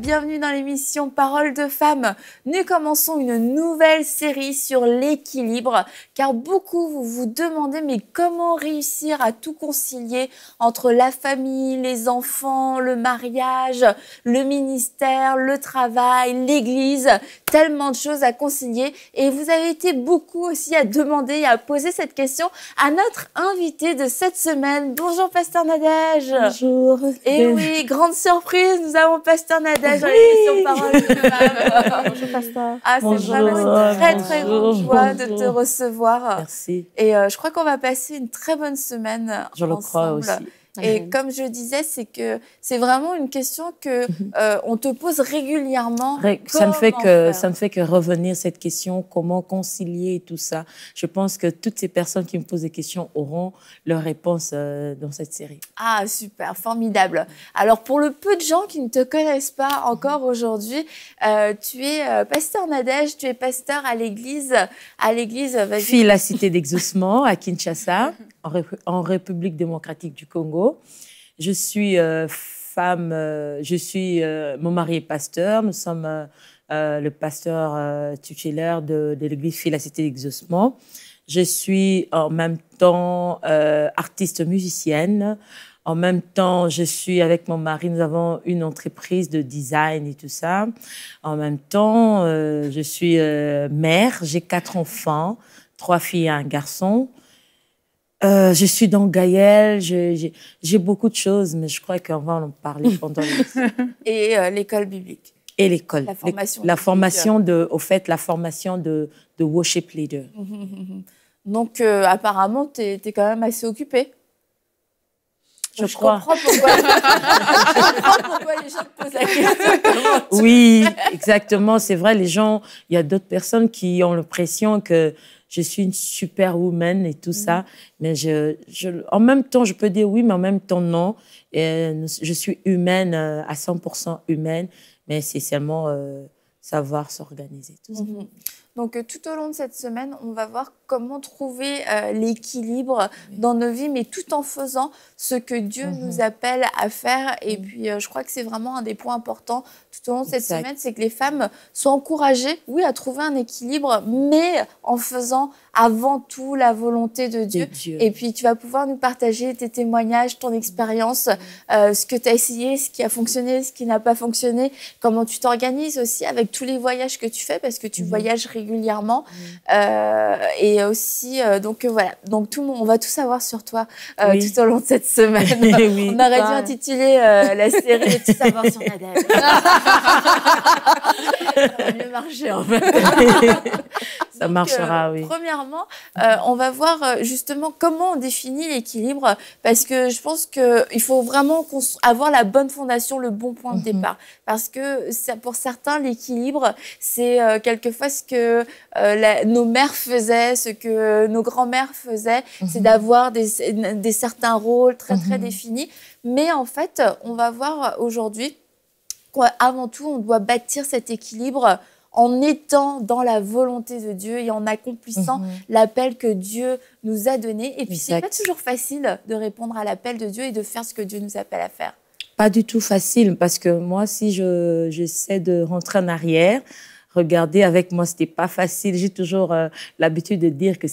bienvenue dans l'émission Paroles de femmes. Nous commençons une nouvelle série sur l'équilibre, car beaucoup vous demandez mais comment réussir à tout concilier entre la famille, les enfants, le mariage, le ministère, le travail, l'église, tellement de choses à concilier. Et vous avez été beaucoup aussi à demander et à poser cette question à notre invité de cette semaine. Bonjour Pasteur Nadège. Bonjour. Et oui, grande surprise, nous avons Pasteur Nadège dans l'émission Paroles de femmes. Bonjour Pasteur. Ah, c'est vraiment une très grande joie de te recevoir. Merci. Et je crois qu'on va passer une très bonne semaine ensemble. Je le crois aussi. Et comme je disais, c'est que c'est vraiment une question que on te pose régulièrement. Ça ne fait que revenir cette question, comment concilier tout ça. Je pense que toutes ces personnes qui me posent des questions auront leur réponse dans cette série. Ah, super, formidable. Alors, pour le peu de gens qui ne te connaissent pas encore aujourd'hui, tu es pasteur Nadège, tu es pasteur à l'église. Fille la cité d'exaucement à Kinshasa, en République démocratique du Congo. Je suis femme, mon mari est pasteur, nous sommes le pasteur tutélaire de l'église Fille la cité d'exaucement. Je suis en même temps artiste musicienne. En même temps, je suis avec mon mari, nous avons une entreprise de design et tout ça. En même temps, je suis mère, j'ai 4 enfants, 3 filles et un garçon. Je suis dans Gaël, j'ai beaucoup de choses, mais je crois qu'on va en parler pendant Et l'école biblique. Et l'école. La formation de worship leader. Donc, apparemment, tu es quand même assez occupée. Je crois. Comprends pourquoi les gens te posent la question. Oui, exactement. C'est vrai, il y a d'autres personnes qui ont l'impression que je suis une superwoman et tout ça. Mais en même temps, je peux dire oui, mais en même temps, non. Et je suis humaine, à 100% humaine, mais c'est seulement savoir s'organiser. Tout ça. Donc, tout au long de cette semaine, on va voir comment trouver l'équilibre dans nos vies, mais tout en faisant ce que Dieu nous appelle à faire. Et puis, je crois que c'est vraiment un des points importants tout au long de cette semaine, c'est que les femmes soient encouragées, oui, à trouver un équilibre, mais en faisant avant tout la volonté de Dieu. Et puis, tu vas pouvoir nous partager tes témoignages, ton expérience, ce que tu as essayé, ce qui a fonctionné, ce qui n'a pas fonctionné, comment tu t'organises aussi avec tous les voyages que tu fais, parce que tu voyages régulièrement. Et aussi, donc voilà, donc on va tout savoir sur toi tout au long de cette semaine. On aurait dû intituler la série « Tout savoir sur Nadège ». Ça va mieux marcher en fait. Ça marchera, oui. Premièrement, on va voir justement comment on définit l'équilibre, parce que je pense qu'il faut vraiment avoir la bonne fondation, le bon point de départ. Parce que pour certains, l'équilibre, c'est quelquefois ce que nos mères faisaient, ce que nos grands-mères faisaient, c'est d'avoir des certains rôles très, très définis. Mais en fait, on va voir aujourd'hui qu'avant tout, on doit bâtir cet équilibre en étant dans la volonté de Dieu et en accomplissant l'appel que Dieu nous a donné. Et puis, c'est pas toujours facile de répondre à l'appel de Dieu et de faire ce que Dieu nous appelle à faire. Pas du tout facile, parce que moi, si j'essaie de rentrer en arrière, regardez, avec moi, c'était pas facile. J'ai toujours l'habitude de dire que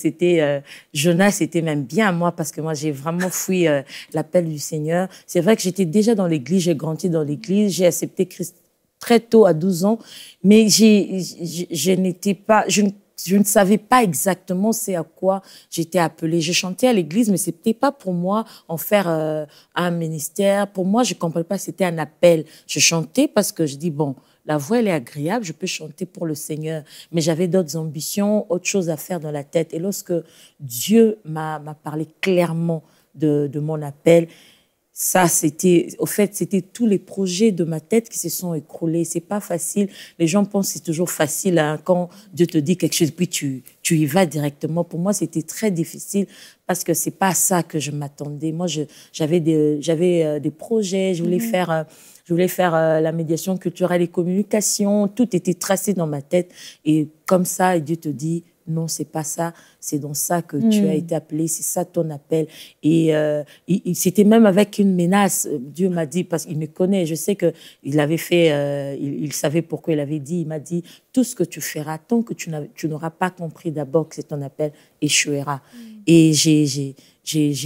Jonas, c'était même bien moi, parce que moi, j'ai vraiment fui l'appel du Seigneur. C'est vrai que j'étais déjà dans l'église, j'ai grandi dans l'église, j'ai accepté Christ très tôt, à 12 ans, mais je ne savais pas exactement c'est à quoi j'étais appelée. Je chantais à l'église, mais c'était pas pour moi en faire un ministère. Pour moi, je comprenais pas, c'était un appel. Je chantais parce que je dis, bon, la voix, elle est agréable, je peux chanter pour le Seigneur. Mais j'avais d'autres ambitions, autre chose à faire dans la tête. Et lorsque Dieu m'a parlé clairement de mon appel, ça, c'était tous les projets de ma tête qui se sont écroulés. C'est pas facile. Les gens pensent que c'est toujours facile, hein, quand Dieu te dit quelque chose, puis tu y vas directement. Pour moi, c'était très difficile parce que c'est pas ça que je m'attendais. Moi, j'avais des projets, je voulais faire la médiation culturelle et communication. Tout était tracé dans ma tête. Et comme ça, et Dieu te dit, non, c'est pas ça. C'est dans ça que tu as été appelé. C'est ça ton appel. Et c'était même avec une menace. Dieu m'a dit, parce qu'il me connaît, je sais qu'il avait fait, il savait pourquoi il avait dit. Il m'a dit, tout ce que tu feras, tant que tu n'auras pas compris d'abord que c'est ton appel, échouera. Et j'ai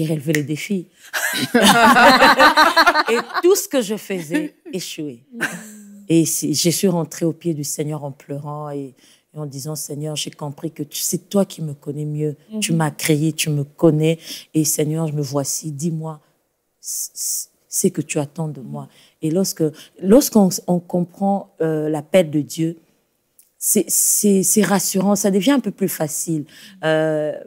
relevé les défis. Et tout ce que je faisais échouait. Et je suis rentrée au pied du Seigneur en pleurant et en disant, Seigneur, j'ai compris que c'est toi qui me connais mieux. Tu m'as créé, tu me connais. Et Seigneur, je me voici. Dis-moi ce que tu attends de moi. Et lorsqu'on comprend l'appel de Dieu, c'est rassurant, ça devient un peu plus facile. Que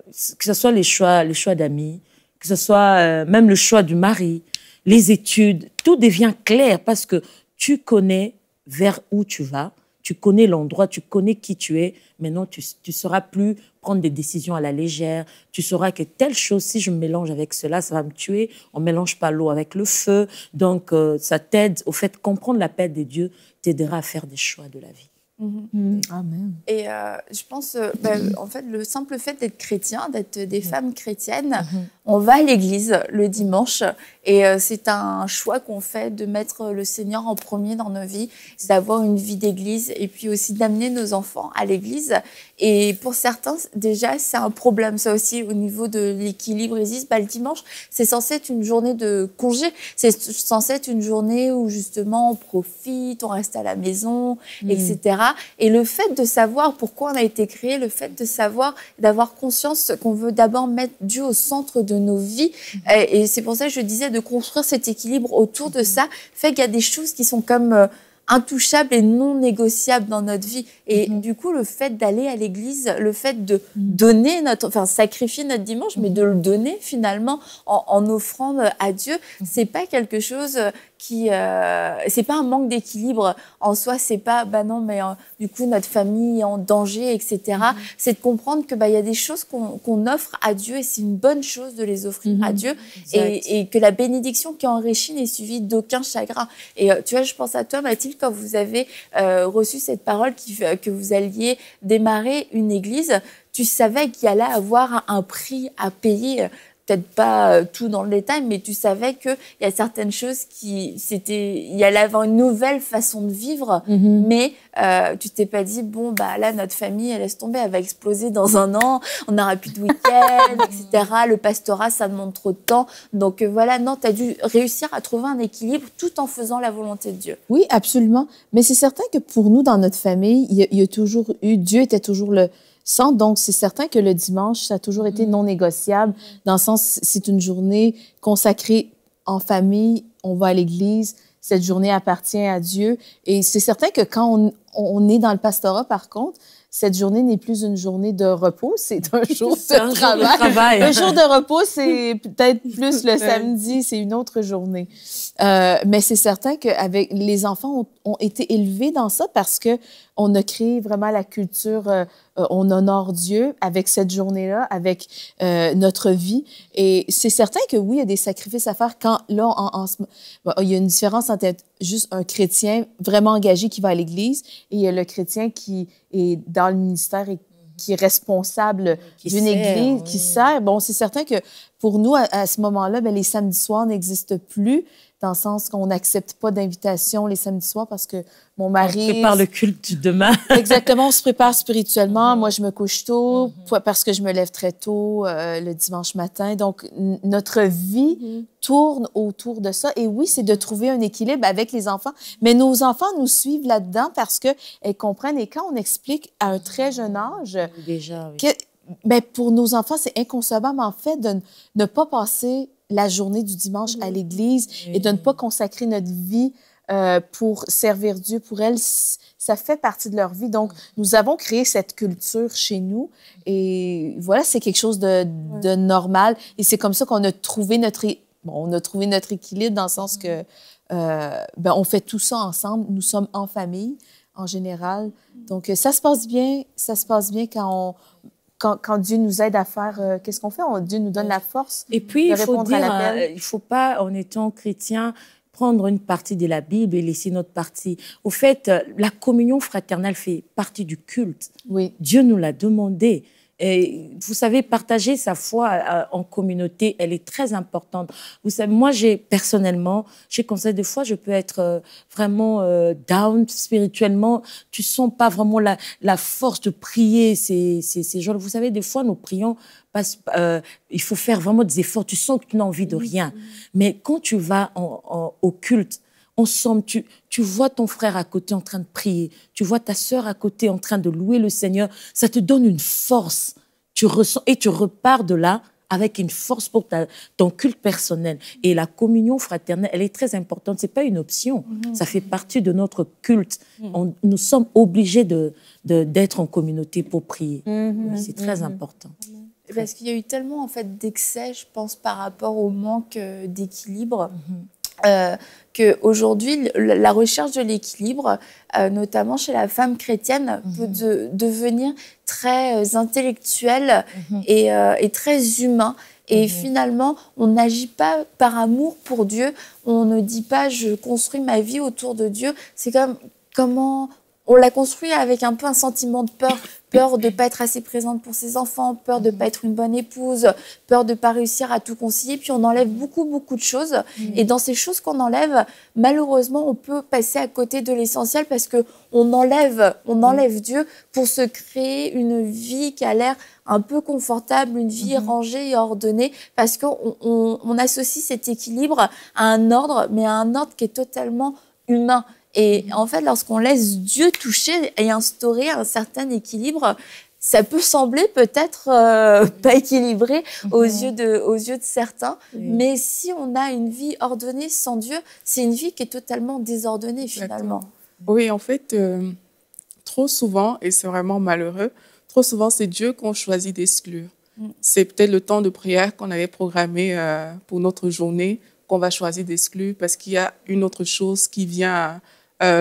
ce soit les choix d'amis, que ce soit même le choix du mari, les études, tout devient clair parce que tu connais vers où tu vas, tu connais l'endroit, tu connais qui tu es. Maintenant, tu ne sauras plus prendre des décisions à la légère. Tu sauras que telle chose, si je me mélange avec cela, ça va me tuer. On ne mélange pas l'eau avec le feu. Donc, ça t'aide. Au fait, comprendre l'appel de Dieu t'aidera à faire des choix de la vie. Amen. Et je pense, en fait, le simple fait d'être chrétien, d'être des femmes chrétiennes, on va à l'église le dimanche et c'est un choix qu'on fait de mettre le Seigneur en premier dans nos vies, d'avoir une vie d'église et puis aussi d'amener nos enfants à l'église. Et pour certains, déjà, c'est un problème, ça aussi, au niveau de l'équilibre. Ils disent, le dimanche, c'est censé être une journée de congé, c'est censé être une journée où justement on profite, on reste à la maison, etc. Et le fait de savoir pourquoi on a été créé, le fait de savoir, d'avoir conscience qu'on veut d'abord mettre Dieu au centre de nos vies, et c'est pour ça que je disais de construire cet équilibre autour de ça, fait qu'il y a des choses qui sont comme intouchables et non négociables dans notre vie. Et du coup, le fait d'aller à l'église, le fait de donner sacrifier notre dimanche, mais de le donner finalement en offrande à Dieu, c'est pas quelque chose qui, c'est pas un manque d'équilibre en soi, c'est pas, non, mais du coup, notre famille est en danger, etc. C'est de comprendre que, il y a des choses qu'on offre à Dieu et c'est une bonne chose de les offrir à Dieu et que la bénédiction qui enrichit n'est suivie d'aucun chagrin. Et tu vois, je pense à toi, Mathilde, quand vous avez reçu cette parole que vous alliez démarrer une église, tu savais qu'il allait avoir un prix à payer. Peut-être pas tout dans le détail, mais tu savais qu'il y a certaines choses il allait avoir une nouvelle façon de vivre, mais tu t'es pas dit, là, notre famille, elle laisse tomber, elle va exploser dans un an, on n'aura plus de week-end, etc. Le pastorat, ça demande trop de temps. Donc voilà, non, tu as dû réussir à trouver un équilibre tout en faisant la volonté de Dieu. Oui, absolument. Mais c'est certain que pour nous, dans notre famille, il y a toujours eu, Dieu était toujours le centre. Donc, c'est certain que le dimanche, ça a toujours été non négociable, dans le sens, c'est une journée consacrée en famille, on va à l'église, cette journée appartient à Dieu. Et c'est certain que quand on est dans le pastorat, par contre, cette journée n'est plus une journée de repos, c'est un jour de travail. Le jour de repos, c'est peut-être plus le samedi, c'est une autre journée. Mais c'est certain qu'avec les enfants ont été élevés dans ça parce que on a créé vraiment la culture, on honore Dieu avec cette journée-là, avec notre vie. Et c'est certain que oui, il y a des sacrifices à faire quand, là, il y a une différence entre être juste un chrétien vraiment engagé qui va à l'église et il y a le chrétien qui est dans le ministère et qui est responsable d'une église, qui sert. Bon, c'est certain que pour nous, à ce moment-là, les samedis soirs n'existent plus, dans le sens qu'on n'accepte pas d'invitation les samedis soirs parce que mon mari... On prépare le culte du demain. Exactement, on se prépare spirituellement. Moi, je me couche tôt parce que je me lève très tôt le dimanche matin. Donc, notre vie tourne autour de ça. Et oui, c'est de trouver un équilibre avec les enfants. Mais nos enfants nous suivent là-dedans parce qu'elles comprennent. Et quand on explique à un très jeune âge... Déjà, oui. que, pour nos enfants, c'est inconcevable, en fait, de ne pas passer la journée du dimanche à l'église et de ne pas consacrer notre vie pour servir Dieu. Pour elles, ça fait partie de leur vie. Donc, nous avons créé cette culture chez nous et voilà, c'est quelque chose de normal. Et c'est comme ça qu'on a trouvé notre équilibre dans le sens que on fait tout ça ensemble. Nous sommes en famille, en général. Donc, ça se passe bien quand quand Dieu nous aide à faire, qu'est-ce qu'on fait? Dieu nous donne la force. Et puis, de il faut répondre à dire, l'appel. il ne faut pas, en étant chrétien, prendre une partie de la Bible et laisser notre partie. Au fait, la communion fraternelle fait partie du culte. Oui. Dieu nous l'a demandé. Et vous savez, partager sa foi en communauté, elle est très importante. Vous savez, moi, personnellement, j'ai conseillé des fois, je peux être vraiment down spirituellement. Tu sens pas vraiment la force de prier ces jours. Vous savez, des fois, nous prions parce il faut faire vraiment des efforts. Tu sens que tu n'as envie de rien. Mais quand tu vas au culte, ensemble, tu vois ton frère à côté en train de prier, tu vois ta sœur à côté en train de louer le Seigneur, ça te donne une force. Tu ressens et tu repars de là avec une force pour ton culte personnel. Et la communion fraternelle, elle est très importante. C'est pas une option. Ça fait partie de notre culte. Nous sommes obligés d'être en communauté pour prier. C'est très important. Parce qu'il y a eu tellement en fait d'excès, je pense, par rapport au manque d'équilibre. Qu'aujourd'hui, la recherche de l'équilibre, notamment chez la femme chrétienne, peut devenir très intellectuelle et très humain. Et finalement, on n'agit pas par amour pour Dieu. On ne dit pas « je construis ma vie autour de Dieu ». C'est comme comment on l'a construit avec un peu un sentiment de peur. Peur de ne pas être assez présente pour ses enfants, peur de ne pas être une bonne épouse, peur de ne pas réussir à tout concilier. Puis on enlève beaucoup de choses. Et dans ces choses qu'on enlève, malheureusement, on peut passer à côté de l'essentiel parce qu'on enlève Dieu pour se créer une vie qui a l'air un peu confortable, une vie rangée et ordonnée, parce qu'on associe cet équilibre à un ordre, mais à un ordre qui est totalement humain. Et en fait, lorsqu'on laisse Dieu toucher et instaurer un certain équilibre, ça peut sembler peut-être pas équilibré aux yeux de certains, mais si on a une vie ordonnée sans Dieu, c'est une vie qui est totalement désordonnée finalement. Oui, en fait, trop souvent, et c'est vraiment malheureux, trop souvent c'est Dieu qu'on choisit d'exclure. C'est peut-être le temps de prière qu'on avait programmé pour notre journée qu'on va choisir d'exclure parce qu'il y a une autre chose qui vient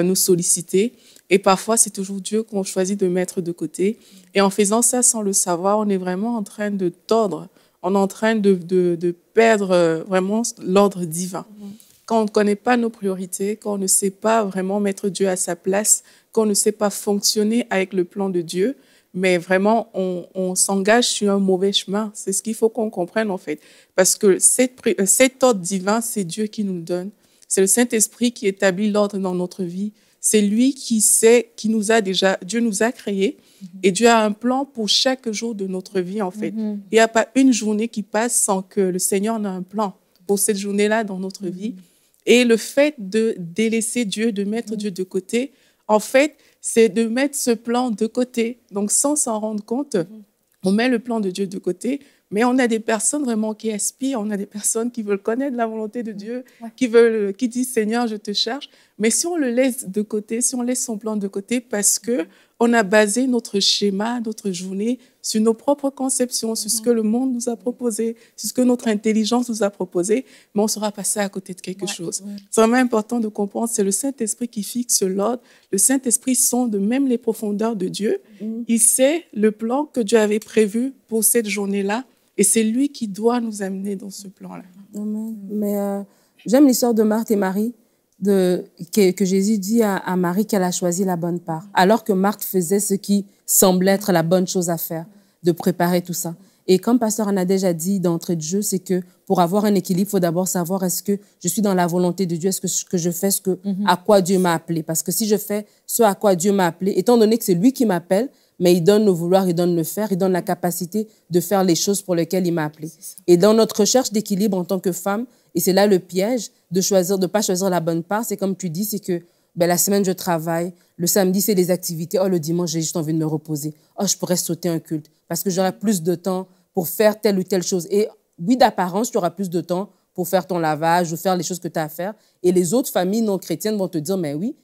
nous solliciter. Et parfois, c'est toujours Dieu qu'on choisit de mettre de côté. Et en faisant ça sans le savoir, on est vraiment en train de tordre, on est en train de perdre vraiment l'ordre divin. Quand on ne connaît pas nos priorités, quand on ne sait pas vraiment mettre Dieu à sa place, quand on ne sait pas fonctionner avec le plan de Dieu, mais vraiment, on s'engage sur un mauvais chemin. C'est ce qu'il faut qu'on comprenne, en fait. Parce que cet ordre divin, c'est Dieu qui nous le donne. C'est le Saint-Esprit qui établit l'ordre dans notre vie. C'est lui qui sait, Dieu nous a créés et Dieu a un plan pour chaque jour de notre vie, en fait. Il n'y a pas une journée qui passe sans que le Seigneur ait un plan pour cette journée-là dans notre vie. Et le fait de délaisser Dieu, de mettre Dieu de côté, en fait, c'est de mettre ce plan de côté. Donc, sans s'en rendre compte, on met le plan de Dieu de côté, mais on a des personnes vraiment qui aspirent, on a des personnes qui veulent connaître la volonté de Dieu, qui disent « Seigneur, je te cherche ». Mais si on le laisse de côté, si on laisse son plan de côté parce qu'on a basé notre schéma, notre journée sur nos propres conceptions, sur ce que le monde nous a proposé, sur ce que notre intelligence nous a proposé, mais on sera passé à côté de quelque chose. C'est vraiment important de comprendre, c'est le Saint-Esprit qui fixe l'ordre. Le Saint-Esprit sonde même les profondeurs de Dieu. Il sait le plan que Dieu avait prévu pour cette journée-là. Et c'est lui qui doit nous amener dans ce plan-là. Amen. Mais j'aime l'histoire de Marthe et Marie, que Jésus dit à Marie qu'elle a choisi la bonne part, alors que Marthe faisait ce qui semblait être la bonne chose à faire, de préparer tout ça. Et comme Pasteur en a déjà dit d'entrée de jeu, c'est que pour avoir un équilibre, il faut d'abord savoir est-ce que je suis dans la volonté de Dieu, est-ce que je fais à quoi Dieu m'a appelé. Parce que si je fais ce à quoi Dieu m'a appelé, étant donné que c'est lui qui m'appelle, mais il donne le vouloir, il donne le faire, il donne la capacité de faire les choses pour lesquelles il m'a appelé. Et dans notre recherche d'équilibre en tant que femme, et c'est là le piège de pas choisir la bonne part, c'est comme tu dis, c'est que la semaine, je travaille, le samedi, c'est les activités, le dimanche, j'ai juste envie de me reposer. Je pourrais sauter un culte parce que j'aurai plus de temps pour faire telle ou telle chose. Et oui, d'apparence, tu auras plus de temps pour faire ton lavage ou faire les choses que tu as à faire. Et les autres familles non chrétiennes vont te dire, mais oui,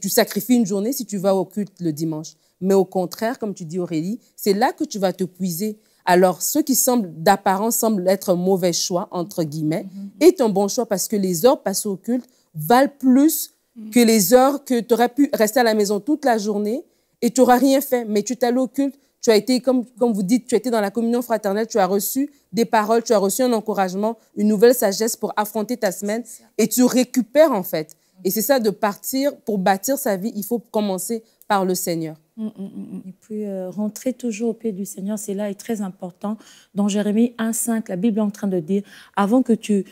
tu sacrifies une journée si tu vas au culte le dimanche. Mais au contraire, comme tu dis Aurélie, c'est là que tu vas te puiser. Alors, ce qui d'apparence semble être un mauvais choix, entre guillemets, est un bon choix parce que les heures passées au culte valent plus que les heures que tu aurais pu rester à la maison toute la journée et tu n'auras rien fait. Mais tu t'allais au culte, tu as été, comme vous dites, tu étais dans la communion fraternelle, tu as reçu des paroles, tu as reçu un encouragement, une nouvelle sagesse pour affronter ta semaine et tu récupères en fait. Et c'est ça de partir, pour bâtir sa vie, il faut commencer par le Seigneur. Et puis, rentrer toujours au pied du Seigneur, c'est là est très important. Dans Jérémie 1,5, la Bible est en train de dire, avant que tu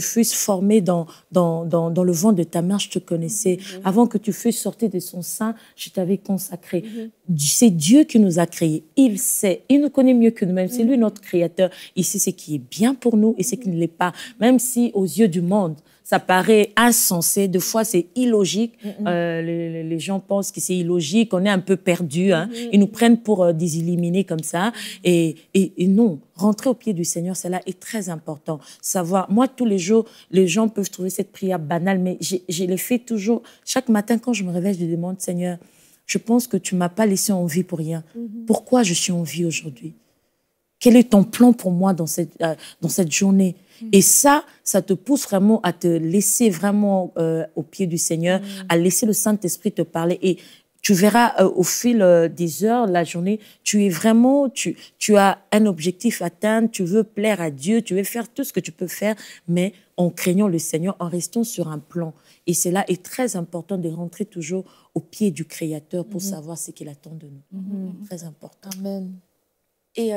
fusses formé dans le ventre de ta mère, je te connaissais. Avant que tu fusses sorti de son sein, je t'avais consacré. C'est Dieu qui nous a créés. Il sait. Il nous connaît mieux que nous-mêmes. C'est lui notre créateur. Il sait ce qui est bien pour nous et ce qui ne l'est pas. Même si, aux yeux du monde, ça paraît insensé. Des fois, c'est illogique. Les gens pensent que c'est illogique. On est un peu perdus. Hein. Ils nous prennent pour des illuminés comme ça. Et non, rentrer au pied du Seigneur, cela est très important. Savoir, moi, tous les jours, les gens peuvent trouver cette prière banale, mais je l'ai fait toujours. Chaque matin, quand je me réveille, je demande, Seigneur, je pense que tu ne m'as pas laissé en vie pour rien. Pourquoi je suis en vie aujourd'hui? Quel est ton plan pour moi dans cette journée? Et ça te pousse vraiment à te laisser vraiment au pied du Seigneur, à laisser le Saint-Esprit te parler. Et tu verras au fil des heures, la journée, tu as un objectif à atteindre, tu veux plaire à Dieu, tu veux faire tout ce que tu peux faire, mais en craignant le Seigneur, en restant sur un plan. Et cela est très important de rentrer toujours au pied du Créateur pour savoir ce qu'il attend de nous. Très important. Amen. Et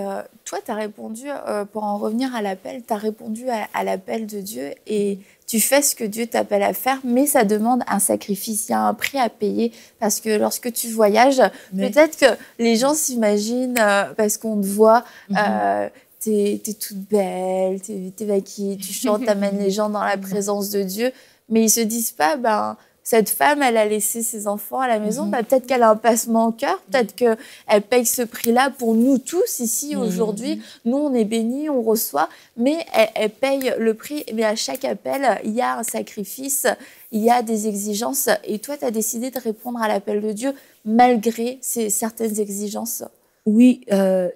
toi, tu as répondu, pour en revenir à l'appel, tu as répondu à l'appel de Dieu et tu fais ce que Dieu t'appelle à faire, mais ça demande un sacrifice, il y a un prix à payer parce que lorsque tu voyages, peut-être que les gens s'imaginent, parce qu'on te voit, t'es toute belle, t'es maquillée, tu chantes, t'amènes les gens dans la présence de Dieu, mais ils se disent pas, cette femme, elle a laissé ses enfants à la maison, peut-être qu'elle a un passement au cœur, peut-être qu'elle paye ce prix-là pour nous tous ici aujourd'hui. Nous, on est bénis, on reçoit, mais elle paye le prix. Mais à chaque appel, il y a un sacrifice, il y a des exigences. Et toi, tu as décidé de répondre à l'appel de Dieu malgré certaines exigences. Oui,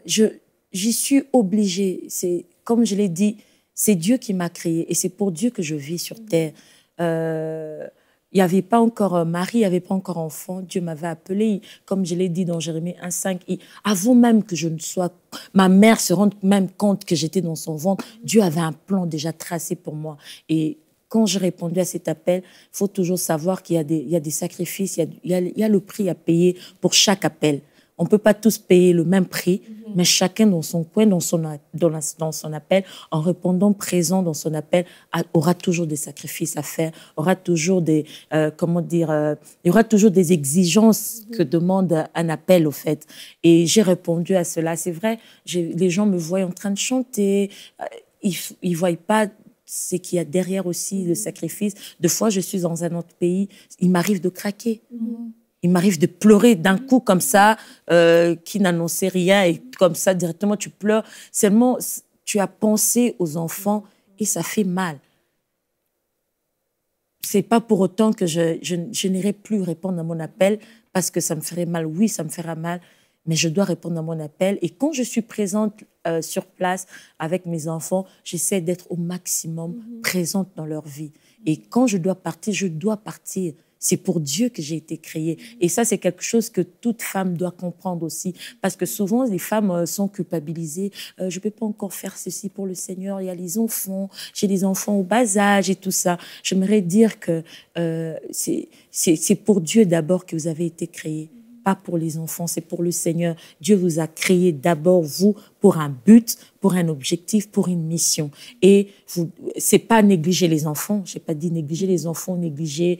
j'y suis obligée. C'est, comme je l'ai dit, c'est Dieu qui m'a créée et c'est pour Dieu que je vis sur terre. Il n'y avait pas encore mari, il n'y avait pas encore enfant. Dieu m'avait appelé, comme je l'ai dit dans Jérémie 1,5. Avant même que je ne sois... Ma mère se rende même compte que j'étais dans son ventre. Dieu avait un plan déjà tracé pour moi. Et quand je répondais à cet appel, il faut toujours savoir qu'il y a des sacrifices, il y a le prix à payer pour chaque appel. On ne peut pas tous payer le même prix, mais chacun dans son coin, dans son appel, en répondant présent dans son appel, aura toujours des sacrifices à faire, aura toujours il y aura toujours des exigences que demande un appel, au fait. Et j'ai répondu à cela. C'est vrai, les gens me voient en train de chanter, ils ne voient pas ce qu'il y a derrière aussi, le sacrifice. Des fois, je suis dans un autre pays, il m'arrive de craquer. Il m'arrive de pleurer d'un coup comme ça, qui n'annonçait rien, et comme ça, directement, tu pleures. Seulement, tu as pensé aux enfants et ça fait mal. C'est pas pour autant que je n'irai plus répondre à mon appel parce que ça me ferait mal. Oui, ça me fera mal, mais je dois répondre à mon appel. Et quand je suis présente sur place avec mes enfants, j'essaie d'être au maximum présente dans leur vie. Et quand je dois partir, je dois partir. C'est pour Dieu que j'ai été créée. Et ça, c'est quelque chose que toute femme doit comprendre aussi. Parce que souvent, les femmes sont culpabilisées. Je ne peux pas encore faire ceci pour le Seigneur. Il y a les enfants. J'ai des enfants au bas âge et tout ça. J'aimerais dire que c'est pour Dieu d'abord que vous avez été créée. Pas pour les enfants, c'est pour le Seigneur. Dieu vous a créé d'abord, vous, pour un but, pour un objectif, pour une mission. Et c'est pas négliger les enfants, j'ai pas dit négliger les enfants, négliger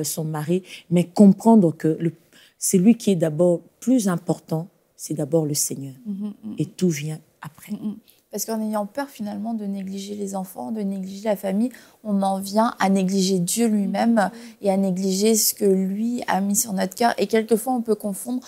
son mari, mais comprendre que c'est lui qui est d'abord plus important, c'est d'abord le Seigneur. Et tout vient après. Parce qu'en ayant peur finalement de négliger les enfants, de négliger la famille, on en vient à négliger Dieu lui-même et à négliger ce que lui a mis sur notre cœur. Et quelquefois, on peut confondre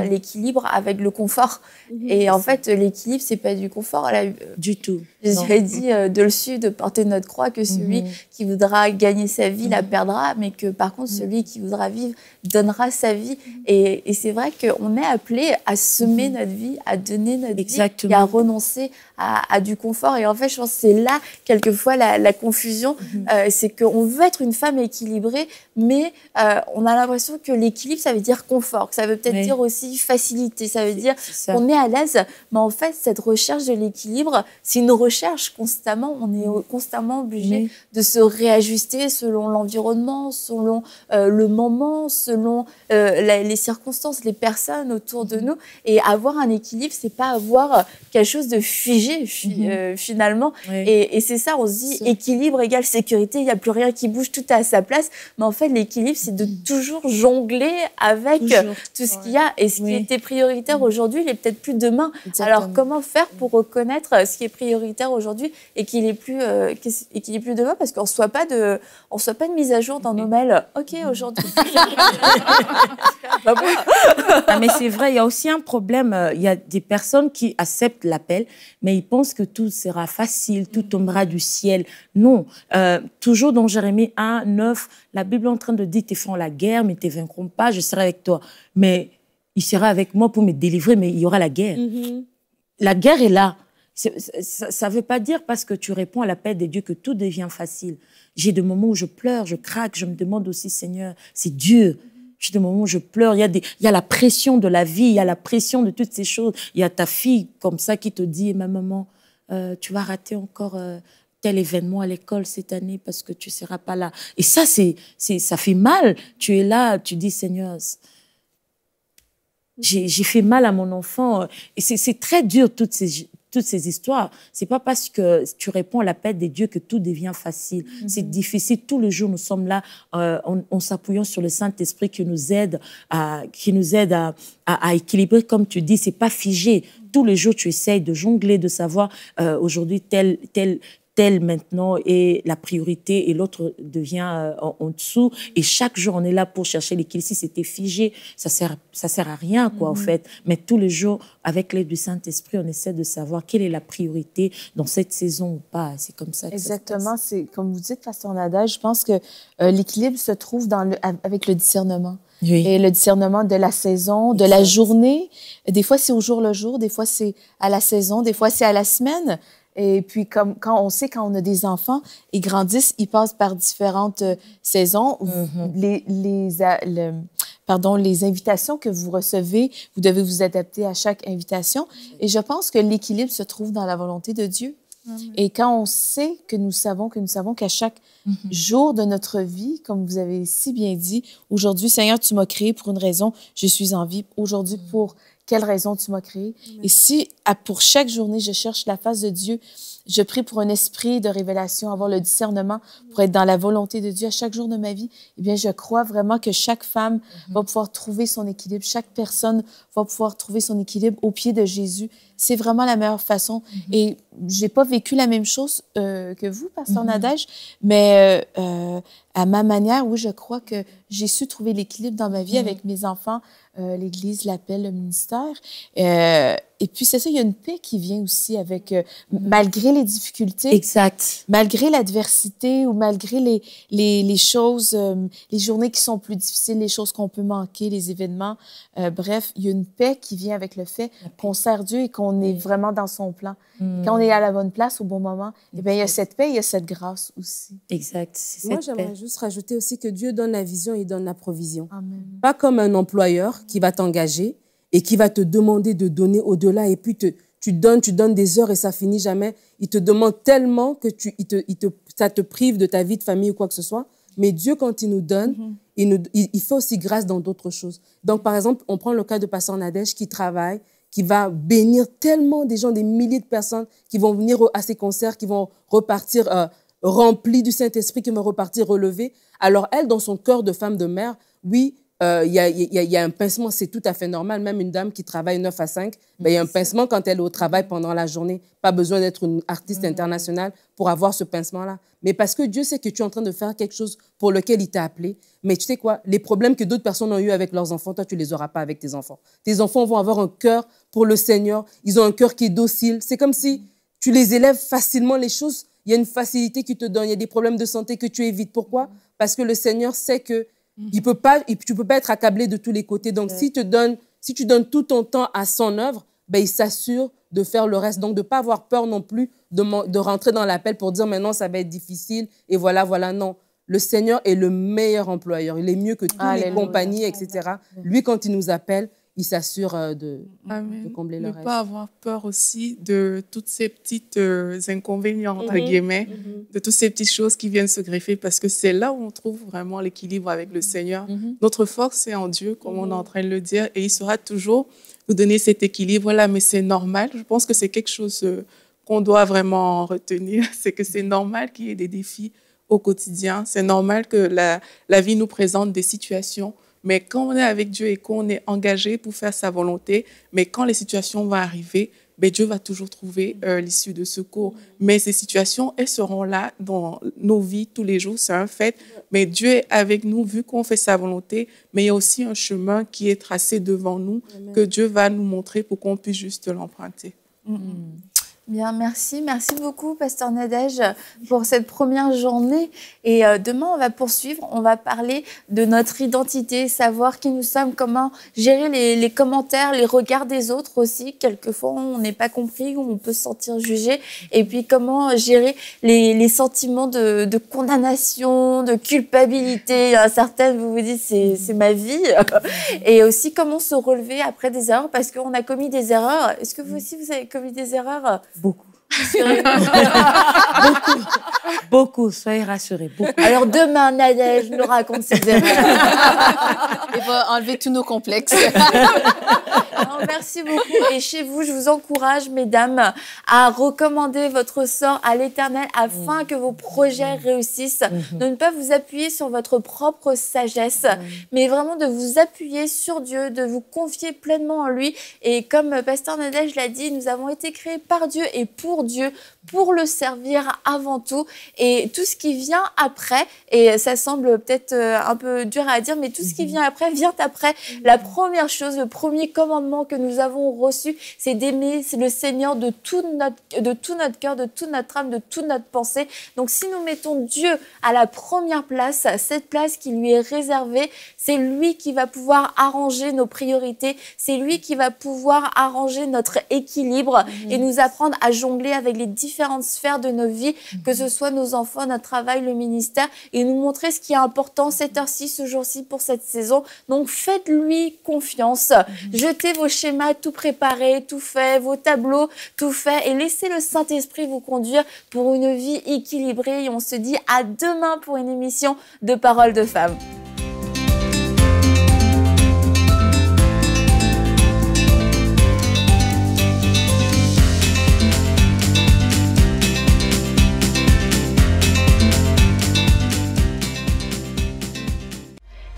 l'équilibre avec le confort. Et en fait, l'équilibre, c'est pas du confort. Du tout. Jésus a dit de le suivre, de porter notre croix, que celui qui voudra gagner sa vie la perdra, mais que par contre, celui qui voudra vivre donnera sa vie. Et c'est vrai qu'on est appelé à semer notre vie, à donner notre vie et à renoncer à du confort. Et en fait, je pense que c'est là, quelquefois, la confusion. C'est qu'on veut être une femme équilibrée, mais on a l'impression que l'équilibre, ça veut dire confort, que ça veut peut-être dire aussi facilité, ça veut dire qu'on est à l'aise. Mais en fait, cette recherche de l'équilibre, c'est une recherche constamment. On est constamment obligé de se réajuster selon l'environnement, selon le moment, selon les circonstances, les personnes autour de nous. Et avoir un équilibre, c'est pas avoir quelque chose de figé finalement. Et c'est ça, on se dit équilibre égale sécurité, il n'y a plus rien qui bouge, tout est à sa place. Mais en fait, l'équilibre, c'est de toujours jongler avec tout ce qu'il y a. Et ce qui était prioritaire aujourd'hui, il est peut-être plus demain. Alors, comment faire pour reconnaître ce qui est prioritaire aujourd'hui et qu'il n'est plus, plus demain? Parce qu'on ne reçoit pas de mise à jour dans nos mails. OK, aujourd'hui. Mais c'est vrai, il y a aussi un problème. Il y a des personnes qui acceptent l'appel, mais ils pensent que tout sera facile, tout tombera du ciel. Non. Toujours dans Jérémie 1, 9, la Bible est en train de dire, tes feront la guerre, mais ne te vaincront pas, je serai avec toi. Mais il sera avec moi pour me délivrer, mais il y aura la guerre. La guerre est là. Ça ne veut pas dire parce que tu réponds à l'appel de Dieu que tout devient facile. J'ai des moments où je pleure, je craque, je me demande aussi, Seigneur, c'est dur. J'ai des moments où je pleure, il y a la pression de la vie, il y a la pression de toutes ces choses. Il y a ta fille comme ça qui te dit, ma maman, tu vas rater encore tel événement à l'école cette année parce que tu ne seras pas là. Et ça, ça fait mal. Tu es là, tu dis, Seigneur, j'ai fait mal à mon enfant. Et c'est très dur, toutes ces histoires. C'est pas parce que tu réponds à l'appel des dieux que tout devient facile. C'est difficile. Tous les jours, nous sommes là en s'appuyant sur le Saint-Esprit qui nous aide à équilibrer, comme tu dis. C'est pas figé. Tous les jours, tu essayes de jongler, de savoir aujourd'hui tel maintenant est la priorité et l'autre devient en dessous. Et chaque jour, on est là pour chercher l'équilibre. Si c'était figé, ça sert à rien, quoi, en fait. Mais tous les jours, avec l'aide du Saint-Esprit, on essaie de savoir quelle est la priorité dans cette saison ou pas. C'est comme ça que exactement. C'est comme vous dites, Pasteur Nadège, je pense que l'équilibre se trouve avec le discernement. Oui. Et le discernement de la saison, de la journée. Des fois, c'est au jour le jour. Des fois, c'est à la saison. Des fois, c'est à la semaine. Et puis, quand on a des enfants, ils grandissent, ils passent par différentes saisons. Les invitations que vous recevez, vous devez vous adapter à chaque invitation. Et je pense que l'équilibre se trouve dans la volonté de Dieu. Et quand on sait que nous savons qu'à chaque jour de notre vie, comme vous avez si bien dit, aujourd'hui, Seigneur, tu m'as créé pour une raison, je suis en vie. Aujourd'hui, pour quelle raison tu m'as créé? Et si, pour chaque journée, je cherche la face de Dieu, je prie pour un esprit de révélation, avoir le discernement pour être dans la volonté de Dieu à chaque jour de ma vie, eh bien, je crois vraiment que chaque femme va pouvoir trouver son équilibre, chaque personne va pouvoir trouver son équilibre au pied de Jésus. C'est vraiment la meilleure façon. Et j'ai pas vécu la même chose que vous, Pasteur Nadège, mais à ma manière, oui, je crois que j'ai su trouver l'équilibre dans ma vie avec mes enfants, l'Église, l'appel, le ministère. Et puis, c'est ça, il y a une paix qui vient aussi avec, malgré les difficultés. Exact. Malgré l'adversité ou malgré les choses, les journées qui sont plus difficiles, les choses qu'on peut manquer, les événements. Bref, il y a une paix qui vient avec le fait qu'on sert Dieu et qu'on est vraiment dans son plan. Quand on est à la bonne place au bon moment, eh bien, il y a cette paix, il y a cette grâce aussi. Exact. Moi, j'aimerais juste rajouter aussi que Dieu donne la vision et donne la provision. Amen. Pas comme un employeur qui va t'engager et qui va te demander de donner au-delà et puis tu donnes des heures et ça finit jamais. Il te demande tellement que ça te prive de ta vie de famille ou quoi que ce soit. Mais Dieu, quand il nous donne, il fait aussi grâce dans d'autres choses. Donc, par exemple, on prend le cas de Pasteur Nadège qui travaille, qui va bénir tellement des gens, des milliers de personnes qui vont venir à ses concerts, qui vont repartir remplis du Saint-Esprit, qui vont repartir relevés. Alors, elle, dans son cœur de femme de mère, oui, il y a un pincement, c'est tout à fait normal. Même une dame qui travaille 9 à 5, il y a un pincement quand elle est au travail pendant la journée. Pas besoin d'être une artiste internationale pour avoir ce pincement-là. Mais parce que Dieu sait que tu es en train de faire quelque chose pour lequel il t'a appelé. Mais tu sais quoi, les problèmes que d'autres personnes ont eu avec leurs enfants, toi, tu ne les auras pas avec tes enfants. Tes enfants vont avoir un cœur pour le Seigneur. Ils ont un cœur qui est docile. C'est comme si tu les élèves facilement, les choses. Il y a une facilité qui te donne. Il y a des problèmes de santé que tu évites. Pourquoi? Parce que le Seigneur sait que tu peux pas être accablé de tous les côtés. Donc, si tu donnes tout ton temps à son œuvre, ben, il s'assure de faire le reste. Donc, de ne pas avoir peur non plus de rentrer dans l'appel pour dire maintenant, ça va être difficile. Et voilà, non. Le Seigneur est le meilleur employeur. Il est mieux que toutes les compagnies, etc. Lui, quand il nous appelle, il s'assure de combler le reste. Ne pas avoir peur aussi de toutes ces petites inconvénients, entre guillemets, de toutes ces petites choses qui viennent se greffer, parce que c'est là où on trouve vraiment l'équilibre avec le Seigneur. Notre force, c'est en Dieu, comme on est en train de le dire, et il sera toujours nous donner cet équilibre-là, mais c'est normal. Je pense que c'est quelque chose qu'on doit vraiment retenir, c'est que c'est normal qu'il y ait des défis au quotidien. C'est normal que la vie nous présente des situations, mais quand on est avec Dieu et qu'on est engagé pour faire sa volonté, mais quand les situations vont arriver, ben Dieu va toujours trouver l'issue de secours. Mais ces situations, elles seront là dans nos vies tous les jours, c'est un fait. Mais Dieu est avec nous vu qu'on fait sa volonté, mais il y a aussi un chemin qui est tracé devant nous que Dieu va nous montrer pour qu'on puisse juste l'emprunter. Bien, merci. Merci beaucoup, Pasteur Nadège, pour cette première journée. Et demain, on va poursuivre. On va parler de notre identité, savoir qui nous sommes, comment gérer les commentaires, les regards des autres aussi. Quelquefois, on n'est pas compris, on peut se sentir jugé. Et puis, comment gérer les sentiments de condamnation, de culpabilité. Certaines, vous vous dites, c'est ma vie. Et aussi, comment se relever après des erreurs, parce qu'on a commis des erreurs. Est-ce que vous aussi, vous avez commis des erreurs? Beaucoup. Beaucoup, soyez rassurés. Beaucoup. Alors demain, Nadège nous raconte ses erreurs. Il va enlever tous nos complexes. Non, merci beaucoup. Et chez vous, je vous encourage, mesdames, à recommander votre sort à l'Éternel afin que vos projets réussissent. De ne pas vous appuyer sur votre propre sagesse, mais vraiment de vous appuyer sur Dieu, de vous confier pleinement en lui. Et comme Pasteur Nadège l'a dit, nous avons été créés par Dieu et pour Dieu, pour le servir avant tout. Et tout ce qui vient après, et ça semble peut-être un peu dur à dire, mais tout ce qui vient après. La première chose, le premier commandement que nous avons reçu, c'est d'aimer le Seigneur de tout notre cœur, de toute notre âme, de toute notre pensée. Donc si nous mettons Dieu à la première place, cette place qui lui est réservée, c'est lui qui va pouvoir arranger nos priorités, c'est lui qui va pouvoir arranger notre équilibre et nous apprendre à jongler avec les différentes sphères de nos vies, que ce soit nos enfants, notre travail, le ministère, et nous montrer ce qui est important cette heure-ci, ce jour-ci, pour cette saison. Donc faites-lui confiance, jetez vos schémas tout préparés, tout fait, vos tableaux tout fait, et laissez le Saint-Esprit vous conduire pour une vie équilibrée. Et on se dit à demain pour une émission de Paroles de Femmes.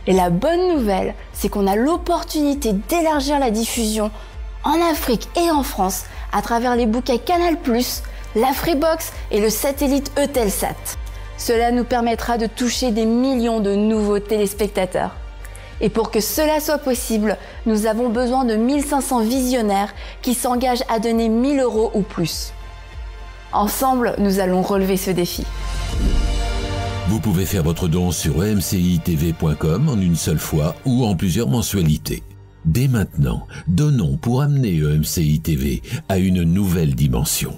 Et la bonne nouvelle, c'est qu'on a l'opportunité d'élargir la diffusion en Afrique et en France à travers les bouquets Canal+, la Freebox et le satellite Eutelsat. Cela nous permettra de toucher des millions de nouveaux téléspectateurs. Et pour que cela soit possible, nous avons besoin de 1500 visionnaires qui s'engagent à donner 1 000 € ou plus. Ensemble, nous allons relever ce défi. Vous pouvez faire votre don sur emcitv.com en une seule fois ou en plusieurs mensualités. Dès maintenant, donnons pour amener EMCI TV à une nouvelle dimension.